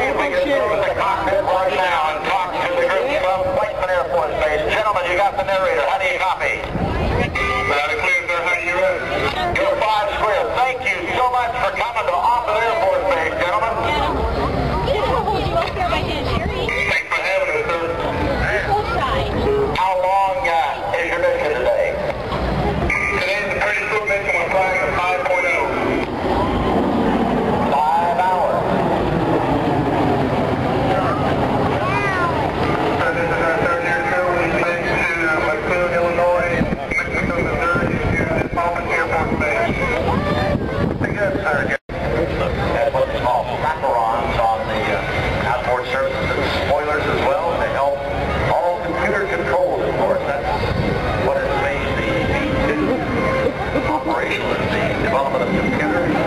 see if we can go to the cockpit right now and talk to the group from Whiteman Air Force Base. Gentlemen, you got the narrator. How do you copy? Loud and clear, sir. How do you run? You're 5 square. Thank you so much for coming to Austin Air Force Base, gentlemen. Thanks for having us, sir. How long is your mission today? Today's a pretty cool mission. We're flying a 5.0. 5 hours. So this is our third air show. We've been to McLean, Illinois, Mexico, Missouri, and Austin Air Force Base. Pretty good, sir. That's what it's called. Wraparounds on the outboard surfaces and spoilers as well to help all computer controls, of course. That's what has made the B-2 operational, is the development of computers.